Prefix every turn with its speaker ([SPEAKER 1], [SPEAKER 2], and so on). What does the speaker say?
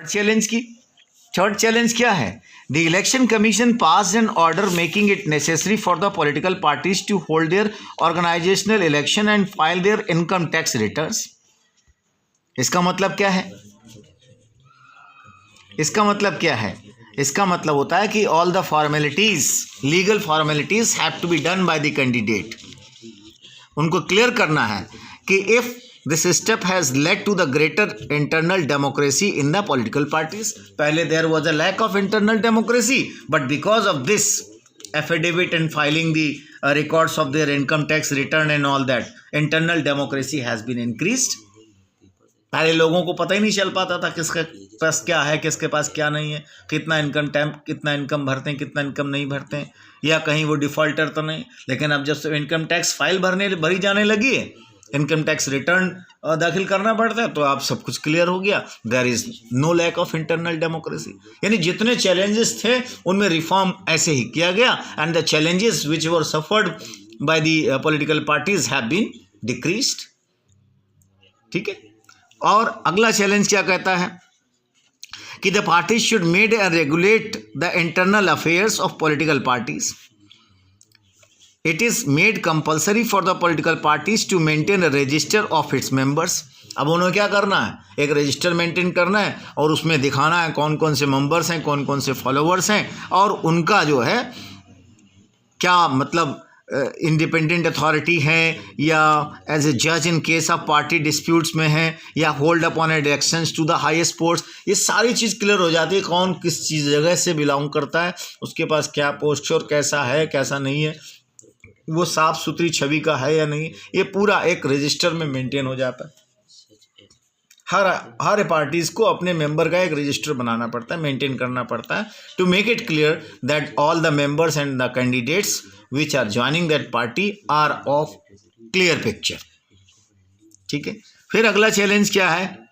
[SPEAKER 1] Challenge की third challenge क्या है? The Election Commission pass an order making it necessary for the political parties to hold their organisational election and file their income tax returns. इसका मतलब क्या है? इसका मतलब क्या है? इसका मतलब होता है कि all the formalities, legal formalities have to be done by the candidate. उनको क्लियर करना है कि if this step has led to the greater internal democracy in the political parties. पहले there was a lack of internal democracy, but because of this affidavit and filing the records of their income tax return and all that, internal democracy has been increased। पहले लोगों को पता ही नहीं चल पाता था किसके पास क्या है, किसके पास क्या नहीं है, कितना इनकम भरते हैं, कितना इनकम नहीं भरते हैं, या कहीं वो डिफॉल्टर तो नहीं। लेकिन अब जब से इनकम टैक्स फाइल भरी जाने लगी है, इनकम टैक्स रिटर्न दाखिल करना पड़ता है, तो आप सब कुछ क्लियर हो गया। There is no lack of internal democracy. यानी जितने चैलेंजेस थे उनमें रिफॉर्म ऐसे ही किया गया, and the challenges which were suffered by the political parties have been decreased. ठीक है। और अगला चैलेंज क्या कहता है कि the parties should made and regulate the internal affairs of political parties. It is made compulsory for the political parties to maintain a register of its members. अब उन्हें क्या करना है? एक रजिस्टर मेंटेन करना है और उसमें दिखाना है कौन कौन से मेंबर्स हैं, कौन कौन से फॉलोअर्स हैं, और उनका जो है क्या मतलब इंडिपेंडेंट अथॉरिटी है, या एज ए जज in case of party disputes में है, या hold upon elections to the highest post. ये सारी चीज़ क्लियर हो जाती है, कौन किस चीज़ जगह से बिलोंग करता है, उसके पास क्या पोस्ट है और कैसा है कैसा नहीं है, वो साफ सुथरी छवि का है या नहीं, ये पूरा एक रजिस्टर में मेंटेन हो जाता है। हर पार्टीज को अपने मेंबर का एक रजिस्टर बनाना पड़ता है, मेंटेन करना पड़ता है, to make it clear that all the members and the candidates which are joining that party are of clear picture. ठीक है। फिर अगला चैलेंज क्या है?